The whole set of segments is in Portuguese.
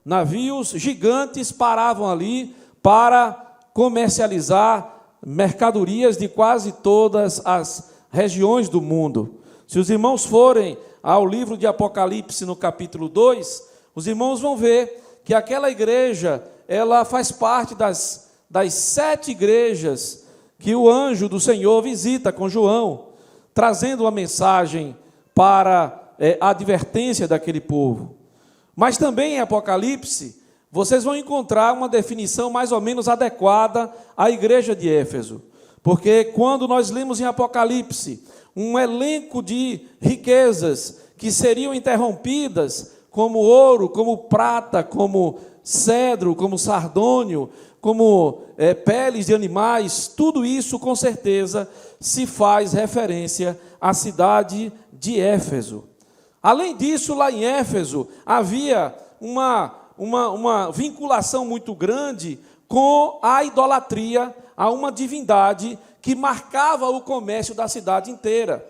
navios gigantes paravam ali para comercializar mercadorias de quase todas as regiões do mundo. Se os irmãos forem ao livro de Apocalipse, no capítulo 2, os irmãos vão ver que aquela igreja, ela faz parte das 7 igrejas que o anjo do Senhor visita com João, trazendo uma mensagem para a advertência daquele povo. Mas também em Apocalipse, vocês vão encontrar uma definição mais ou menos adequada à igreja de Éfeso. Porque quando nós lemos em Apocalipse um elenco de riquezas que seriam interrompidas, como ouro, como prata, como cedro, como sardônio, como peles de animais, tudo isso com certeza se faz referência à cidade de Éfeso. Além disso, lá em Éfeso havia uma vinculação muito grande com a idolatria a uma divindade que marcava o comércio da cidade inteira.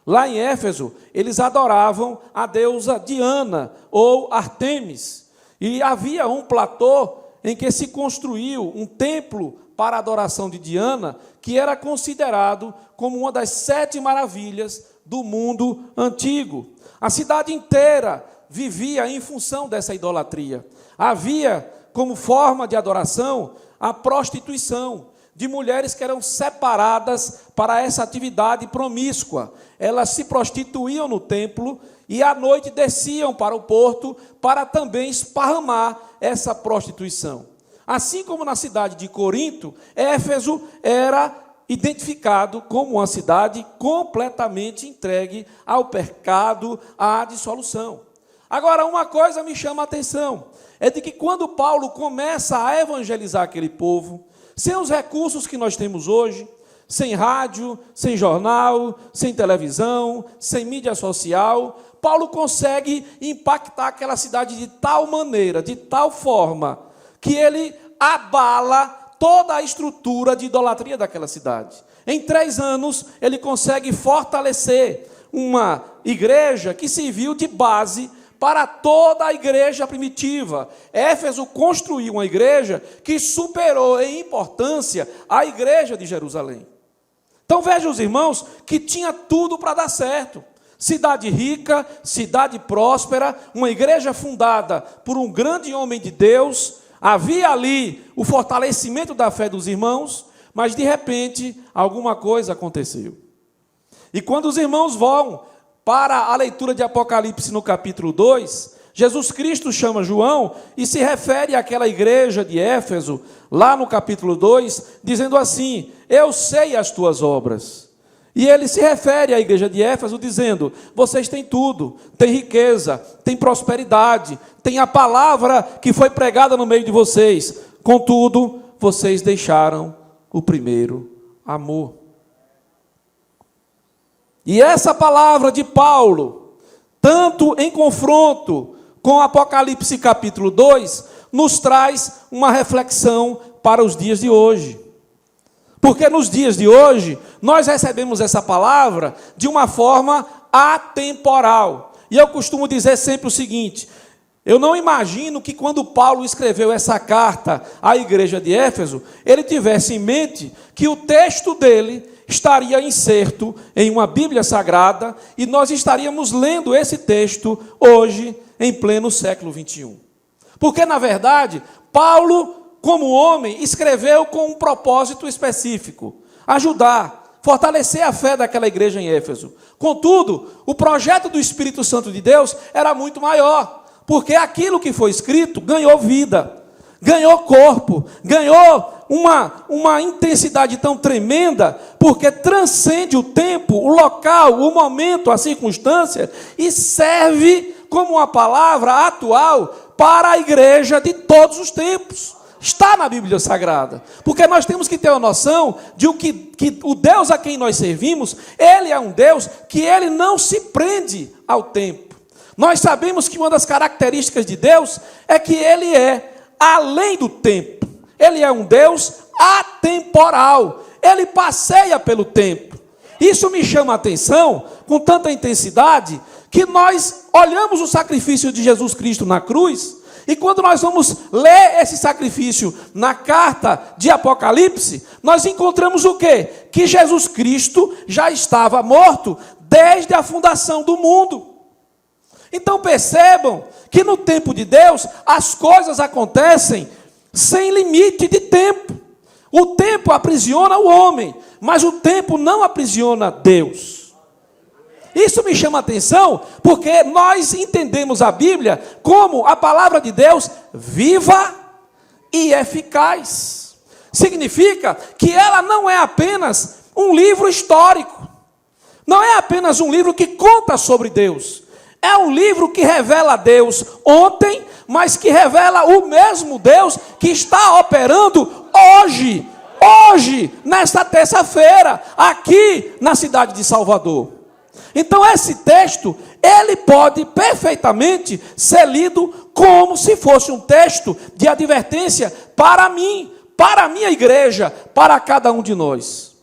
Lá em Éfeso, eles adoravam a deusa Diana ou Artemis. E havia um platô em que se construiu um templo para a adoração de Diana, que era considerado como uma das 7 maravilhas do mundo antigo. A cidade inteira vivia em função dessa idolatria. Havia como forma de adoração a prostituição de mulheres que eram separadas para essa atividade promíscua. Elas se prostituíam no templo e à noite desciam para o porto para também esparramar essa prostituição. Assim como na cidade de Corinto, Éfeso era identificado como uma cidade completamente entregue ao pecado, à dissolução. Agora, uma coisa me chama a atenção, é de que quando Paulo começa a evangelizar aquele povo, sem os recursos que nós temos hoje, sem rádio, sem jornal, sem televisão, sem mídia social, Paulo consegue impactar aquela cidade de tal maneira, de tal forma, que ele abala toda a estrutura de idolatria daquela cidade. Em 3 anos, ele consegue fortalecer uma igreja que serviu de base para toda a igreja primitiva. Éfeso construiu uma igreja que superou em importância a igreja de Jerusalém. Então vejam os irmãos que tinha tudo para dar certo. Cidade rica, cidade próspera, uma igreja fundada por um grande homem de Deus. Havia ali o fortalecimento da fé dos irmãos, mas de repente alguma coisa aconteceu. E quando os irmãos vão para a leitura de Apocalipse no capítulo 2, Jesus Cristo chama João e se refere àquela igreja de Éfeso, lá no capítulo 2, dizendo assim: eu sei as tuas obras. E ele se refere à igreja de Éfeso dizendo: vocês têm tudo, têm riqueza, têm prosperidade, têm a palavra que foi pregada no meio de vocês, contudo, vocês deixaram o primeiro amor. E essa palavra de Paulo, tanto em confronto com Apocalipse capítulo 2, nos traz uma reflexão para os dias de hoje. Porque nos dias de hoje, nós recebemos essa palavra de uma forma atemporal. E eu costumo dizer sempre o seguinte: eu não imagino que quando Paulo escreveu essa carta à igreja de Éfeso, ele tivesse em mente que o texto dele estaria inserto em uma Bíblia Sagrada e nós estaríamos lendo esse texto hoje, em pleno século 21. Porque, na verdade, Paulo, como homem, escreveu com um propósito específico: ajudar, fortalecer a fé daquela igreja em Éfeso. Contudo, o projeto do Espírito Santo de Deus era muito maior, porque aquilo que foi escrito ganhou vida, ganhou corpo, ganhou uma intensidade tão tremenda, porque transcende o tempo, o local, o momento, a circunstância, e serve como uma palavra atual para a igreja de todos os tempos. Está na Bíblia Sagrada, porque nós temos que ter uma noção de que o Deus a quem nós servimos, Ele é um Deus que Ele não se prende ao tempo. Nós sabemos que uma das características de Deus é que Ele é além do tempo. Ele é um Deus atemporal. Ele passeia pelo tempo. Isso me chama a atenção com tanta intensidade que nós olhamos o sacrifício de Jesus Cristo na cruz E quando nós vamos ler esse sacrifício na carta de Apocalipse, nós encontramos o quê? Que Jesus Cristo já estava morto desde a fundação do mundo. Então percebam que no tempo de Deus as coisas acontecem sem limite de tempo. O tempo aprisiona o homem, mas o tempo não aprisiona Deus. Isso me chama a atenção, porque nós entendemos a Bíblia como a palavra de Deus viva e eficaz. Significa que ela não é apenas um livro histórico, não é apenas um livro que conta sobre Deus, é um livro que revela Deus ontem, mas que revela o mesmo Deus que está operando hoje, nesta terça-feira, aqui na cidade de Salvador. Então esse texto, ele pode perfeitamente ser lido como se fosse um texto de advertência para mim, para a minha igreja, para cada um de nós.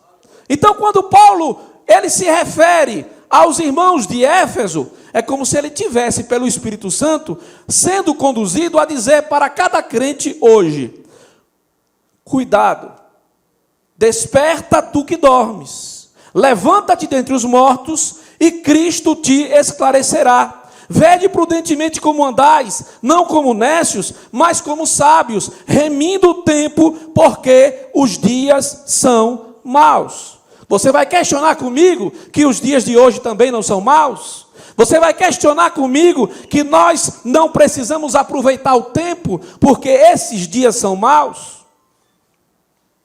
Então quando Paulo, ele se refere aos irmãos de Éfeso, é como se ele tivesse pelo Espírito Santo sendo conduzido a dizer para cada crente hoje: cuidado, desperta tu que dormes, levanta-te dentre os mortos e Cristo te esclarecerá. Vede prudentemente como andais, não como nécios, mas como sábios, remindo o tempo, porque os dias são maus. Você vai questionar comigo que os dias de hoje também não são maus? Você vai questionar comigo que nós não precisamos aproveitar o tempo, porque esses dias são maus?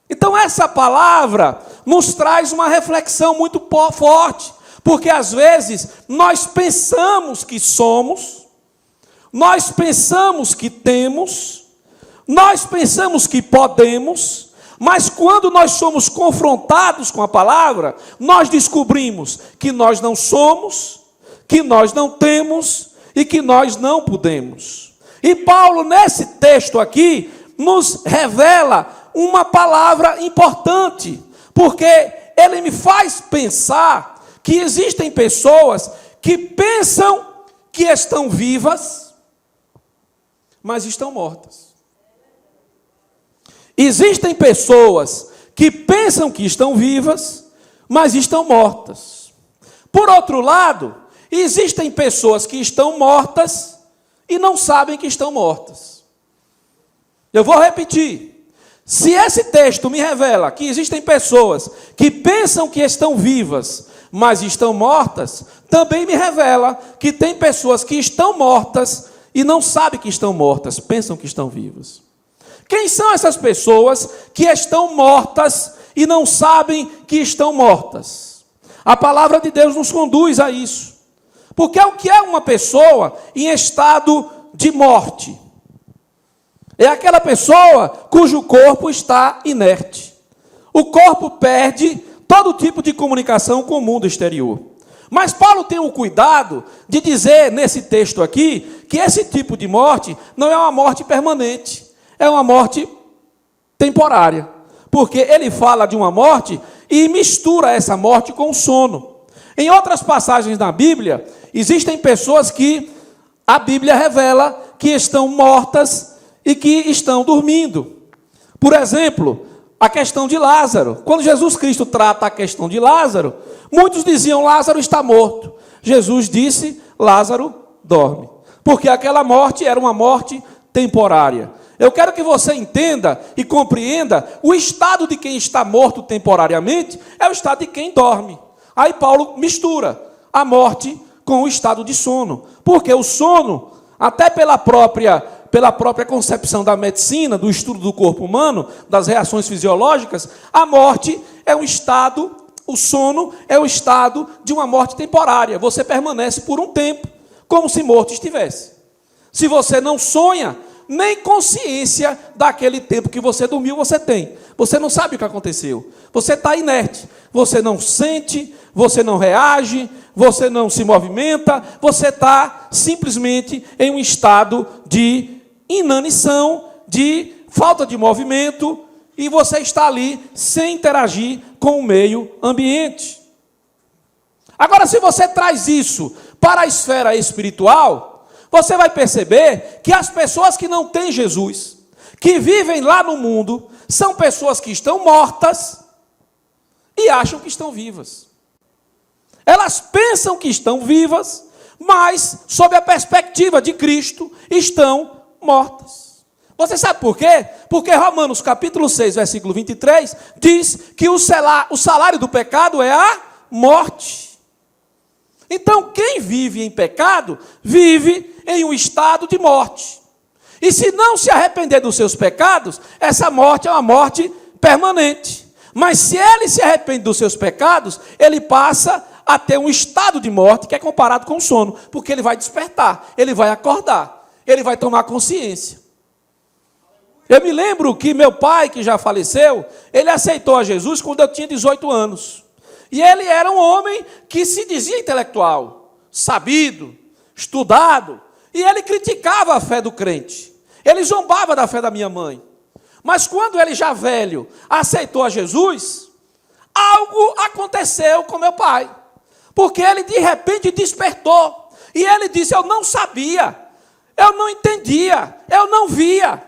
Então essa palavra nos traz uma reflexão muito forte. Porque às vezes nós pensamos que somos, nós pensamos que temos, nós pensamos que podemos, mas quando nós somos confrontados com a palavra, nós descobrimos que nós não somos, que nós não temos e que nós não podemos. E Paulo, nesse texto aqui, nos revela uma palavra importante, porque ele me faz pensar que existem pessoas que pensam que estão vivas, mas estão mortas. Existem pessoas que pensam que estão vivas, mas estão mortas. Por outro lado, existem pessoas que estão mortas e não sabem que estão mortas. Eu vou repetir. Se esse texto me revela que existem pessoas que pensam que estão vivas, mas estão mortas, também me revela que tem pessoas que estão mortas e não sabem que estão mortas, pensam que estão vivas. Quem são essas pessoas que estão mortas e não sabem que estão mortas? A palavra de Deus nos conduz a isso. Porque o que é uma pessoa em estado de morte? É aquela pessoa cujo corpo está inerte. O corpo perde todo tipo de comunicação com o mundo exterior. Mas Paulo tem o cuidado de dizer nesse texto aqui que esse tipo de morte não é uma morte permanente, é uma morte temporária. Porque ele fala de uma morte e mistura essa morte com o sono. Em outras passagens da Bíblia, existem pessoas que a Bíblia revela que estão mortas e que estão dormindo. Por exemplo, a questão de Lázaro. Quando Jesus Cristo trata a questão de Lázaro, muitos diziam: Lázaro está morto. Jesus disse: Lázaro dorme. Porque aquela morte era uma morte temporária. Eu quero que você entenda e compreenda: o estado de quem está morto temporariamente é o estado de quem dorme. Aí Paulo mistura a morte com o estado de sono. Porque o sono, até pela própria concepção da medicina, do estudo do corpo humano, das reações fisiológicas, a morte é um estado, o sono é o estado de uma morte temporária. Você permanece por um tempo, como se morto estivesse. Se você não sonha, nem consciência daquele tempo que você dormiu você tem. Você não sabe o que aconteceu. Você está inerte. Você não sente, você não reage, você não se movimenta, você está simplesmente em um estado de inanição, de falta de movimento, e você está ali sem interagir com o meio ambiente. Agora, se você traz isso para a esfera espiritual, Você vai perceber que as pessoas que não têm Jesus, que vivem lá no mundo, são pessoas que estão mortas e acham que estão vivas. Elas pensam que estão vivas, mas, sob a perspectiva de Cristo, estão mortas. Você sabe por quê? Porque Romanos capítulo 6, versículo 23, diz que o salário do pecado é a morte. Então, quem vive em pecado, vive em um estado de morte. E se não se arrepender dos seus pecados, essa morte é uma morte permanente. Mas se ele se arrepende dos seus pecados, ele passa a ter um estado de morte que é comparado com o sono, porque ele vai despertar, ele vai acordar, ele vai tomar consciência. Eu me lembro que meu pai, que já faleceu, ele aceitou a Jesus quando eu tinha 18 anos. E ele era um homem que se dizia intelectual, sabido, estudado, e ele criticava a fé do crente. Ele zombava da fé da minha mãe. Mas quando ele já velho aceitou a Jesus, algo aconteceu com meu pai. Porque ele de repente despertou. E ele disse, eu não sabia, eu não entendia, eu não via.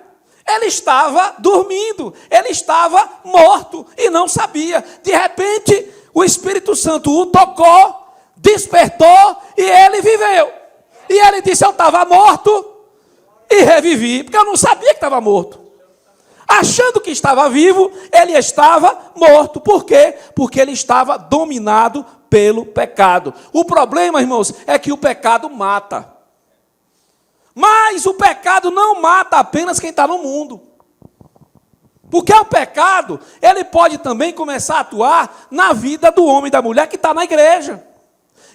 Ele estava dormindo, ele estava morto e não sabia. De repente, o Espírito Santo o tocou, despertou e ele viveu. E ele disse, eu estava morto e revivi, porque eu não sabia que estava morto. Achando que estava vivo, ele estava morto. Por quê? Porque ele estava dominado pelo pecado. O problema, irmãos, é que o pecado mata. Mas o pecado não mata apenas quem está no mundo. Porque o pecado, ele pode também começar a atuar na vida do homem e da mulher que está na igreja.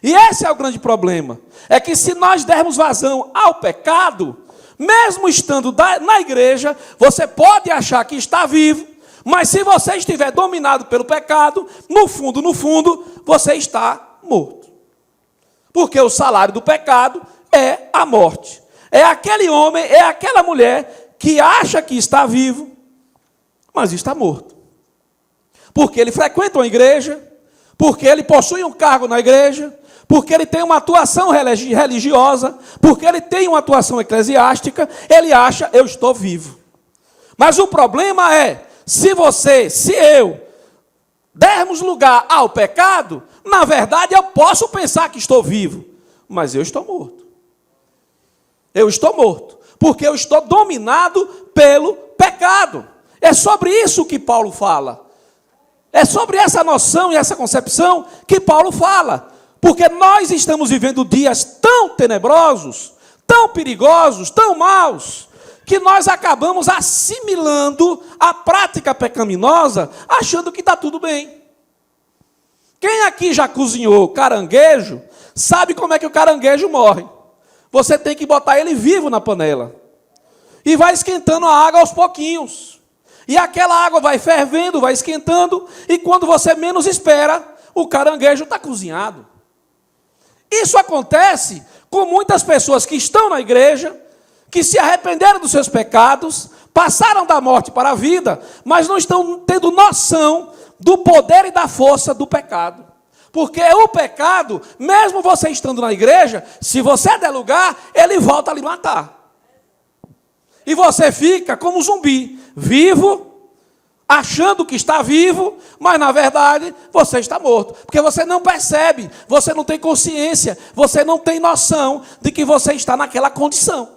E esse é o grande problema. É que se nós dermos vazão ao pecado, mesmo estando na igreja, você pode achar que está vivo, mas se você estiver dominado pelo pecado, no fundo, você está morto. Porque o salário do pecado é a morte. É aquele homem, é aquela mulher que acha que está vivo, mas está morto. Porque ele frequenta uma igreja, porque ele possui um cargo na igreja, porque ele tem uma atuação religiosa, porque ele tem uma atuação eclesiástica, ele acha, eu estou vivo. Mas o problema é, se eu dermos lugar ao pecado, na verdade eu posso pensar que estou vivo, mas eu estou morto. Eu estou morto, porque eu estou dominado pelo pecado. É sobre isso que Paulo fala. É sobre essa noção e essa concepção que Paulo fala. Porque nós estamos vivendo dias tão tenebrosos, tão perigosos, tão maus, que nós acabamos assimilando a prática pecaminosa, achando que está tudo bem. Quem aqui já cozinhou caranguejo, sabe como é que o caranguejo morre. Você tem que botar ele vivo na panela. E vai esquentando a água aos pouquinhos. E aquela água vai fervendo, vai esquentando, e quando você menos espera, o caranguejo está cozinhado. Isso acontece com muitas pessoas que estão na igreja, que se arrependeram dos seus pecados, passaram da morte para a vida, mas não estão tendo noção do poder e da força do pecado. Porque o pecado, mesmo você estando na igreja, se você der lugar, ele volta a lhe matar. E você fica como um zumbi, vivo, achando que está vivo, mas na verdade você está morto. Porque você não percebe, você não tem consciência, você não tem noção de que você está naquela condição.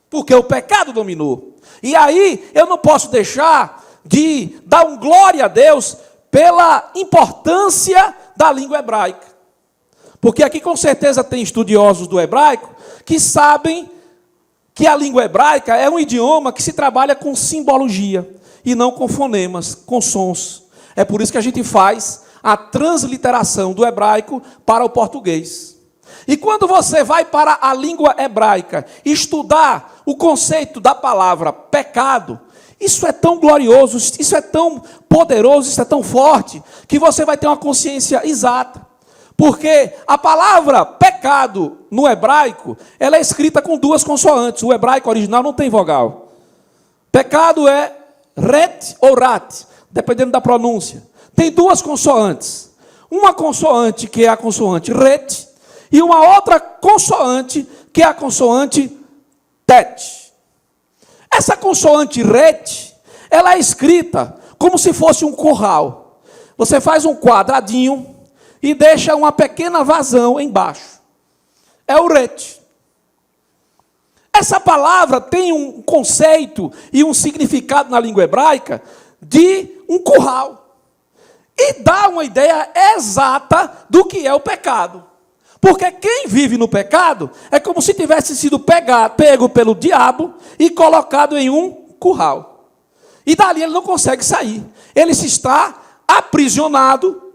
Porque o pecado dominou. E aí eu não posso deixar de dar um glória a Deus pela importância da língua hebraica. Porque aqui com certeza tem estudiosos do hebraico que sabem que a língua hebraica é um idioma que se trabalha com simbologia e não com fonemas, com sons. É por isso que a gente faz a transliteração do hebraico para o português. E quando você vai para a língua hebraica estudar o conceito da palavra pecado, isso é tão glorioso, isso é tão poderoso, isso é tão forte, que você vai ter uma consciência exata. Porque a palavra pecado no hebraico, ela é escrita com duas consoantes. O hebraico original não tem vogal. Pecado é ret ou rat, dependendo da pronúncia. Tem duas consoantes. Uma consoante que é a consoante ret, e uma outra consoante que é a consoante tet. Essa consoante ret, ela é escrita como se fosse um curral. Você faz um quadradinho e deixa uma pequena vazão embaixo. É o ret. Essa palavra tem um conceito e um significado na língua hebraica de um curral. E dá uma ideia exata do que é o pecado. Porque quem vive no pecado é como se tivesse sido pego pelo diabo e colocado em um curral. E dali ele não consegue sair. Ele se está aprisionado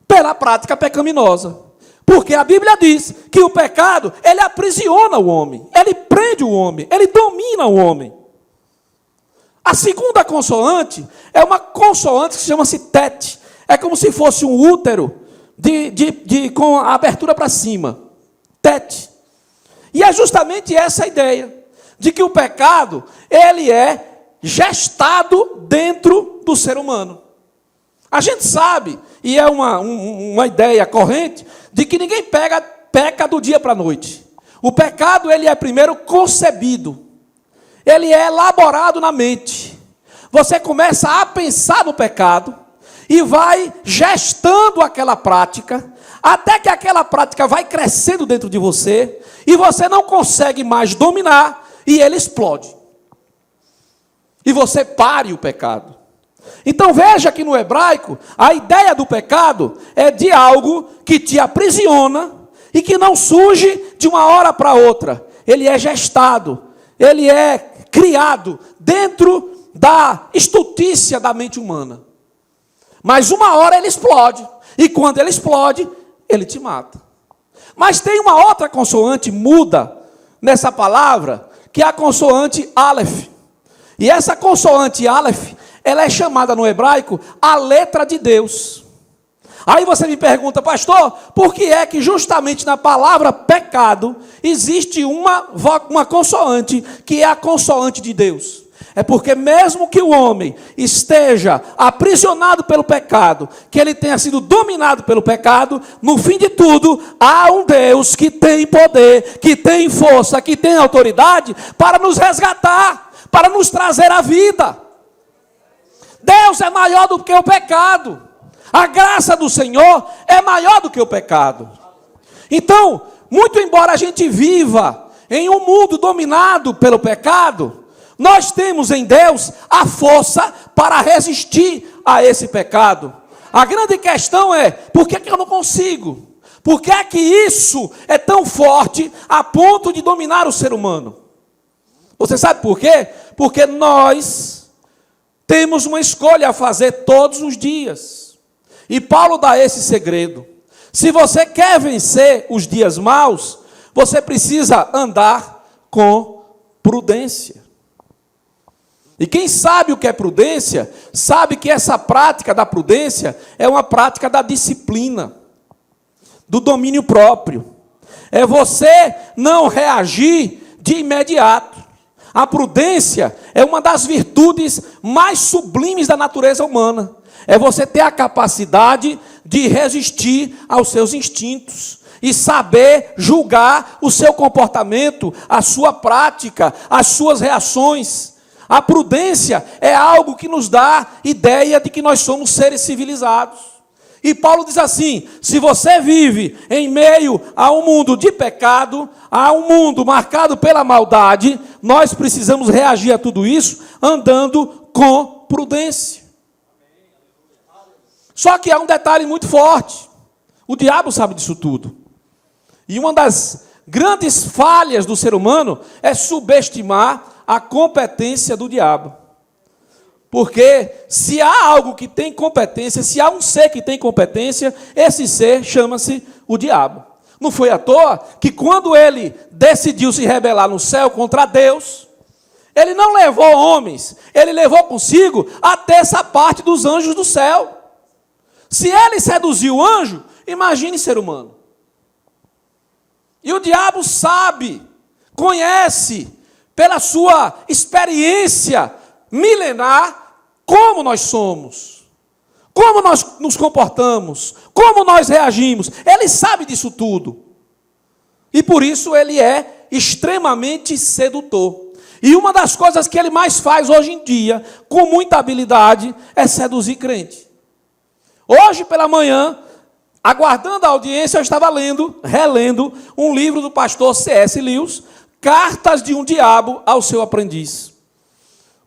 pela prática pecaminosa. Porque a Bíblia diz que o pecado, ele aprisiona o homem, ele prende o homem, ele domina o homem. A segunda consoante é uma consoante que chama-se tet. É como se fosse um útero com a abertura para cima. Tet. E é justamente essa a ideia, de que o pecado, ele é gestado dentro do ser humano. A gente sabe, e é uma ideia corrente, de que ninguém peca do dia para a noite. O pecado, ele é primeiro concebido. Ele é elaborado na mente. Você começa a pensar no pecado e vai gestando aquela prática, até que aquela prática vai crescendo dentro de você e você não consegue mais dominar e ele explode. E você pare o pecado. Então veja que no hebraico, a ideia do pecado é de algo que te aprisiona e que não surge de uma hora para outra. Ele é gestado, ele é criado dentro da estutícia da mente humana. Mas uma hora ele explode, e quando ele explode, ele te mata. Mas tem uma outra consoante muda nessa palavra, que é a consoante Aleph. E essa consoante Aleph, ela é chamada no hebraico a letra de Deus. Aí você me pergunta, pastor, por que é que justamente na palavra pecado existe uma consoante, que é a consoante de Deus? É porque mesmo que o homem esteja aprisionado pelo pecado, que ele tenha sido dominado pelo pecado, no fim de tudo, há um Deus que tem poder, que tem força, que tem autoridade para nos resgatar, para nos trazer a vida. Deus é maior do que o pecado. A graça do Senhor é maior do que o pecado. Então, muito embora a gente viva em um mundo dominado pelo pecado, nós temos em Deus a força para resistir a esse pecado. A grande questão é, por que eu não consigo? Por que é que isso é tão forte a ponto de dominar o ser humano? Você sabe por quê? Porque nós temos uma escolha a fazer todos os dias. E Paulo dá esse segredo. Se você quer vencer os dias maus, você precisa andar com prudência. E quem sabe o que é prudência, sabe que essa prática da prudência é uma prática da disciplina, do domínio próprio. É você não reagir de imediato. A prudência é uma das virtudes mais sublimes da natureza humana. É você ter a capacidade de resistir aos seus instintos e saber julgar o seu comportamento, a sua prática, as suas reações. A prudência é algo que nos dá ideia de que nós somos seres civilizados. E Paulo diz assim: se você vive em meio a um mundo de pecado, a um mundo marcado pela maldade, nós precisamos reagir a tudo isso andando com prudência. Só que há um detalhe muito forte. O diabo sabe disso tudo. E uma das grandes falhas do ser humano é subestimar a competência do diabo. Porque se há algo que tem competência, se há um ser que tem competência, esse ser chama-se o diabo. Não foi à toa que quando ele decidiu se rebelar no céu contra Deus, ele não levou homens, ele levou consigo a terça parte dos anjos do céu. Se ele seduziu o anjo, imagine ser humano. E o diabo sabe, conhece, pela sua experiência milenar, como nós somos, como nós nos comportamos, como nós reagimos. Ele sabe disso tudo. E por isso ele é extremamente sedutor. E uma das coisas que ele mais faz hoje em dia, com muita habilidade, é seduzir crente. Hoje pela manhã, aguardando a audiência, eu estava relendo um livro do pastor C.S. Lewis, Cartas de um Diabo ao Seu Aprendiz.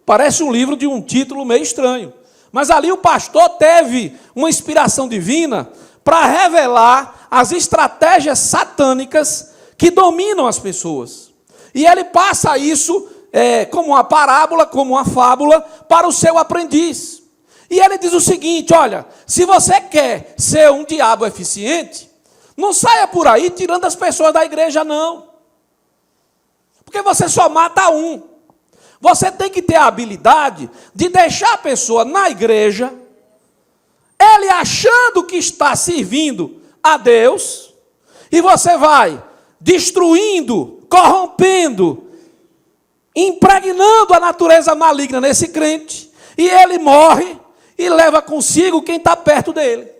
Parece um livro de um título meio estranho. Mas ali o pastor teve uma inspiração divina para revelar as estratégias satânicas que dominam as pessoas. E ele passa isso como uma parábola, como uma fábula, para o seu aprendiz. E ele diz o seguinte: olha, se você quer ser um diabo eficiente, não saia por aí tirando as pessoas da igreja, não. Porque você só mata um. Você tem que ter a habilidade de deixar a pessoa na igreja, ele achando que está servindo a Deus, e você vai destruindo, corrompendo, impregnando a natureza maligna nesse crente, e ele morre e leva consigo quem está perto dele.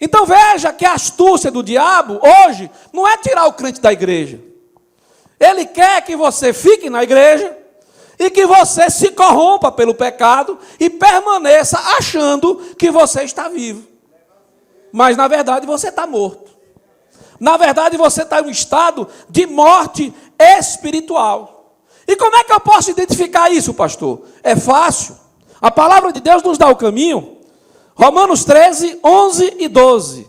Então veja que a astúcia do diabo hoje não é tirar o crente da igreja. Ele quer que você fique na igreja e que você se corrompa pelo pecado e permaneça achando que você está vivo. Mas na verdade você está morto. Na verdade você está em um estado de morte espiritual. E como é que eu posso identificar isso, pastor? É fácil. A palavra de Deus nos dá o caminho. Romanos 13, 11 e 12.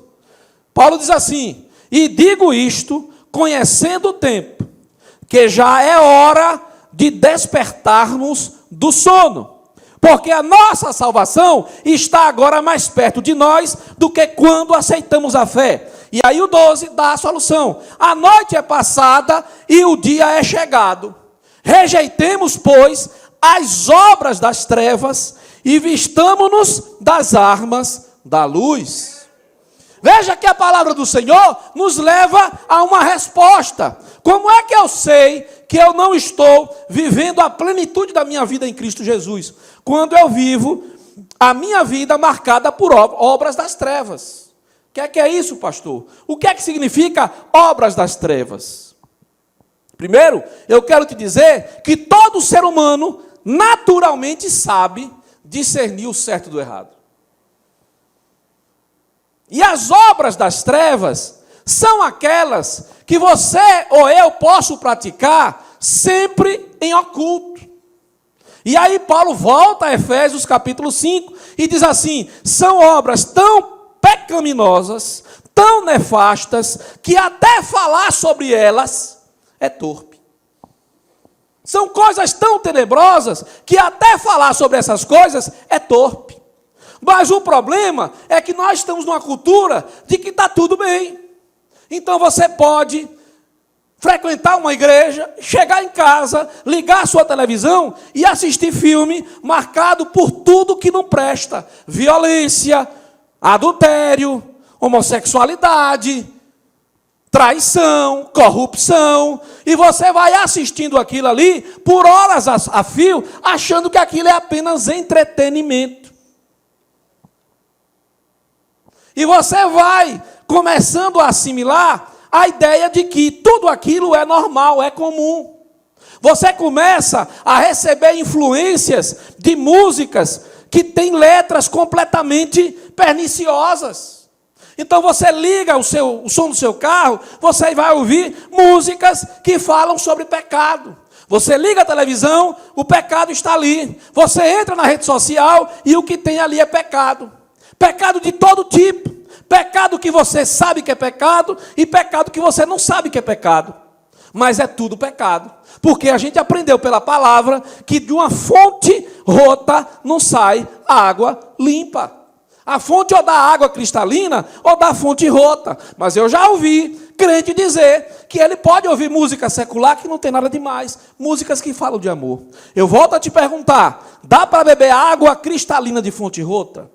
Paulo diz assim: e digo isto, conhecendo o tempo, que já é hora de despertarmos do sono, porque a nossa salvação está agora mais perto de nós do que quando aceitamos a fé. E aí o 12 dá a solução: a noite é passada e o dia é chegado. Rejeitemos, pois, as obras das trevas e vistamo-nos das armas da luz. Veja que a palavra do Senhor nos leva a uma resposta. Como é que eu sei que eu não estou vivendo a plenitude da minha vida em Cristo Jesus? Quando eu vivo a minha vida marcada por obras das trevas. O que é isso, pastor? O que é que significa obras das trevas? Primeiro, eu quero te dizer que todo ser humano naturalmente sabe discernir o certo do errado. E as obras das trevas são aquelas que você ou eu posso praticar sempre em oculto. E aí Paulo volta a Efésios capítulo 5 e diz assim: são obras tão pecaminosas, tão nefastas, que até falar sobre elas é torpe. São coisas tão tenebrosas que até falar sobre essas coisas é torpe. Mas o problema é que nós estamos numa cultura de que está tudo bem. Então você pode frequentar uma igreja, chegar em casa, ligar a sua televisão e assistir filme marcado por tudo que não presta. Violência, adultério, homossexualidade, traição, corrupção, e você vai assistindo aquilo ali por horas a fio, achando que aquilo é apenas entretenimento. E você vai começando a assimilar a ideia de que tudo aquilo é normal, é comum. Você começa a receber influências de músicas que têm letras completamente perniciosas. Então você liga o som do seu carro, você vai ouvir músicas que falam sobre pecado. Você liga a televisão, o pecado está ali. Você entra na rede social e o que tem ali é pecado. Pecado de todo tipo. Pecado que você sabe que é pecado e pecado que você não sabe que é pecado. Mas é tudo pecado. Porque a gente aprendeu pela palavra que de uma fonte rota não sai água limpa. A fonte ou da água cristalina ou da fonte rota. Mas eu já ouvi crente dizer que ele pode ouvir música secular que não tem nada demais. Músicas que falam de amor. Eu volto a te perguntar, dá para beber água cristalina de fonte rota?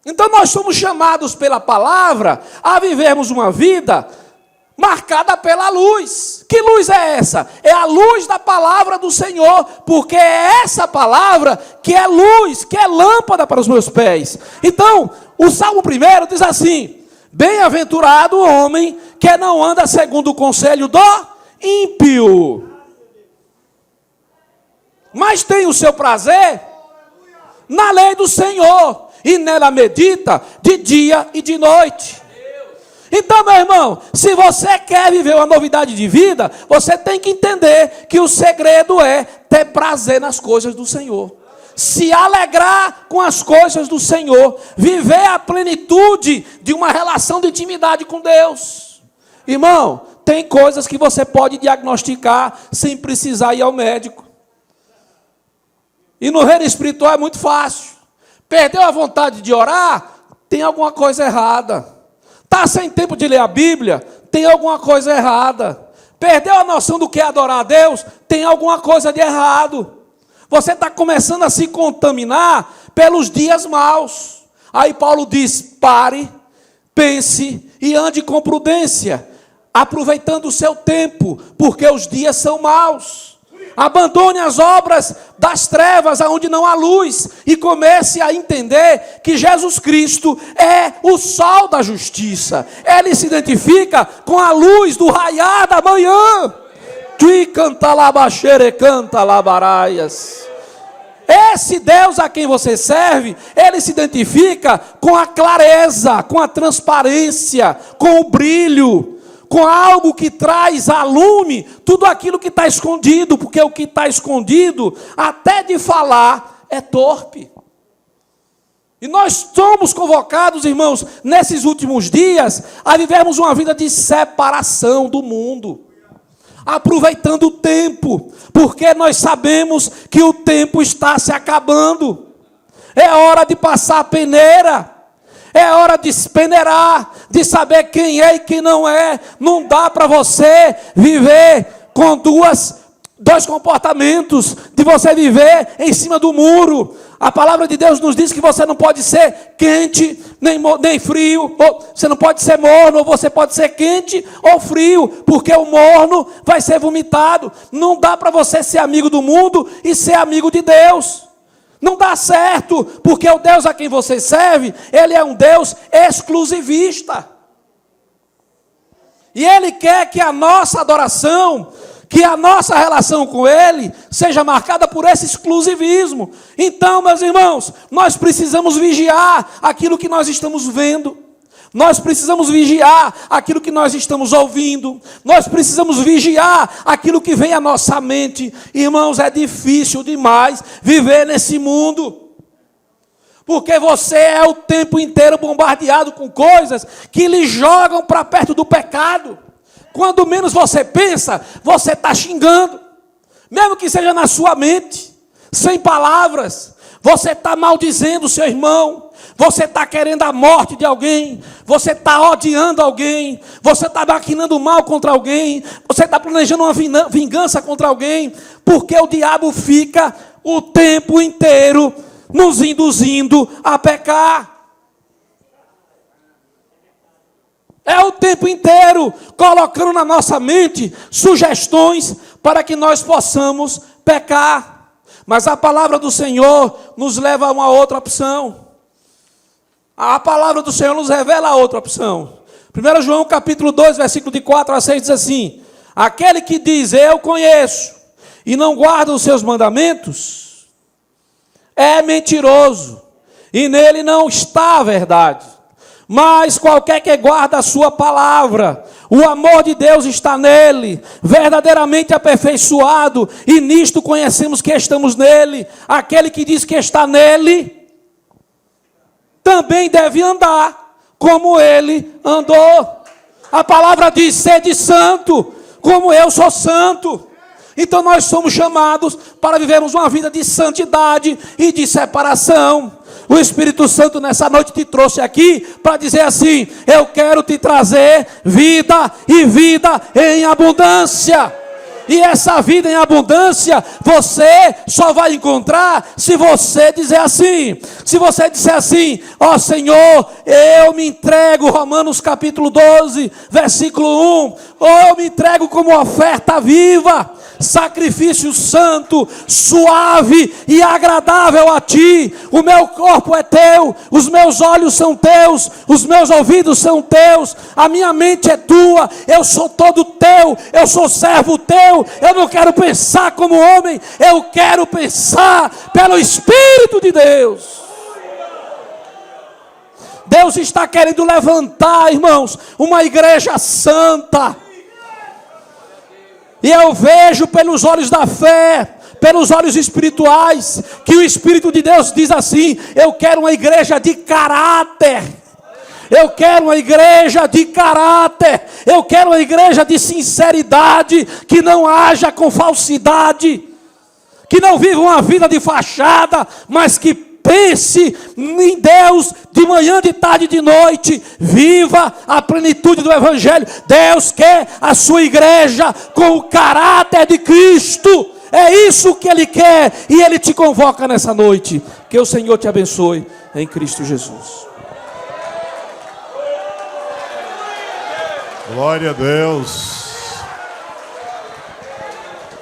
Então nós somos chamados pela palavra a vivermos uma vida marcada pela luz. Que luz é essa? É a luz da palavra do Senhor, porque é essa palavra que é luz, que é lâmpada para os meus pés. Então, o Salmo 1 diz assim: Bem-aventurado o homem que não anda segundo o conselho do ímpio, mas tem o seu prazer na lei do Senhor, e nela medita de dia e de noite. Então, meu irmão, se você quer viver uma novidade de vida, você tem que entender que o segredo é ter prazer nas coisas do Senhor, se alegrar com as coisas do Senhor, viver a plenitude de uma relação de intimidade com Deus. Irmão, tem coisas que você pode diagnosticar sem precisar ir ao médico. E no reino espiritual é muito fácil. Perdeu a vontade de orar? Tem alguma coisa errada. Está sem tempo de ler a Bíblia? Tem alguma coisa errada. Perdeu a noção do que é adorar a Deus? Tem alguma coisa de errado. Você está começando a se contaminar pelos dias maus. Aí Paulo diz: pare, pense e ande com prudência, aproveitando o seu tempo, porque os dias são maus. Abandone as obras das trevas, aonde não há luz, e comece a entender que Jesus Cristo é o sol da justiça. Ele se identifica com a luz do raiar da manhã. Esse Deus a quem você serve, ele se identifica com a clareza, com a transparência, com o brilho, com algo que traz a lume tudo aquilo que está escondido, porque o que está escondido, até de falar, é torpe. E nós somos convocados, irmãos, nesses últimos dias, a vivermos uma vida de separação do mundo, aproveitando o tempo, porque nós sabemos que o tempo está se acabando. É hora de passar a peneira. É hora de peneirar, de saber quem é e quem não é. Não dá para você viver com dois comportamentos, de você viver em cima do muro. A palavra de Deus nos diz que você não pode ser quente, nem frio, ou você não pode ser morno, ou você pode ser quente ou frio, porque o morno vai ser vomitado. Não dá para você ser amigo do mundo e ser amigo de Deus. Não dá certo, porque o Deus a quem você serve, ele é um Deus exclusivista. E ele quer que a nossa adoração, que a nossa relação com ele, seja marcada por esse exclusivismo. Então, meus irmãos, nós precisamos vigiar aquilo que nós estamos vendo. Nós precisamos vigiar aquilo que nós estamos ouvindo. Nós precisamos vigiar aquilo que vem à nossa mente. Irmãos, é difícil demais viver nesse mundo, porque você é o tempo inteiro bombardeado com coisas que lhe jogam para perto do pecado. Quando menos você pensa, você está xingando, mesmo que seja na sua mente, sem palavras. Você está maldizendo o seu irmão, você está querendo a morte de alguém, você está odiando alguém, você está maquinando mal contra alguém, você está planejando uma vingança contra alguém, porque o diabo fica o tempo inteiro nos induzindo a pecar. É o tempo inteiro colocando na nossa mente sugestões para que nós possamos pecar. Mas a palavra do Senhor nos leva a uma outra opção. A palavra do Senhor nos revela a outra opção. 1 João capítulo 2, versículo de 4 a 6 diz assim: aquele que diz eu conheço e não guarda os seus mandamentos é mentiroso, e nele não está a verdade. Mas qualquer que guarda a sua palavra, o amor de Deus está nele, verdadeiramente aperfeiçoado, e nisto conhecemos que estamos nele. Aquele que diz que está nele, também deve andar como ele andou. A palavra diz: sede santo, como eu sou santo. Então nós somos chamados para vivermos uma vida de santidade e de separação. O Espírito Santo nessa noite te trouxe aqui para dizer assim: eu quero te trazer vida e vida em abundância. E essa vida em abundância você só vai encontrar se você dizer assim. Se você disser assim: ó Senhor, eu me entrego, Romanos capítulo 12, versículo 1. Ou eu me entrego como oferta viva, sacrifício santo, suave e agradável a ti. O meu corpo é teu, os meus olhos são teus, os meus ouvidos são teus, a minha mente é tua, eu sou todo teu, eu sou servo teu. Eu não quero pensar como homem, eu quero pensar pelo Espírito de Deus. Deus está querendo levantar, irmãos, uma igreja santa. E eu vejo pelos olhos da fé, pelos olhos espirituais, que o Espírito de Deus diz assim: eu quero uma igreja de caráter. Eu quero uma igreja de caráter. Eu quero uma igreja de sinceridade, que não haja com falsidade, que não viva uma vida de fachada, mas que pense em Deus de manhã, de tarde e de noite. Viva a plenitude do Evangelho. Deus quer a sua igreja com o caráter de Cristo. É isso que Ele quer, e Ele te convoca nessa noite. Que o Senhor te abençoe em Cristo Jesus. Glória a Deus.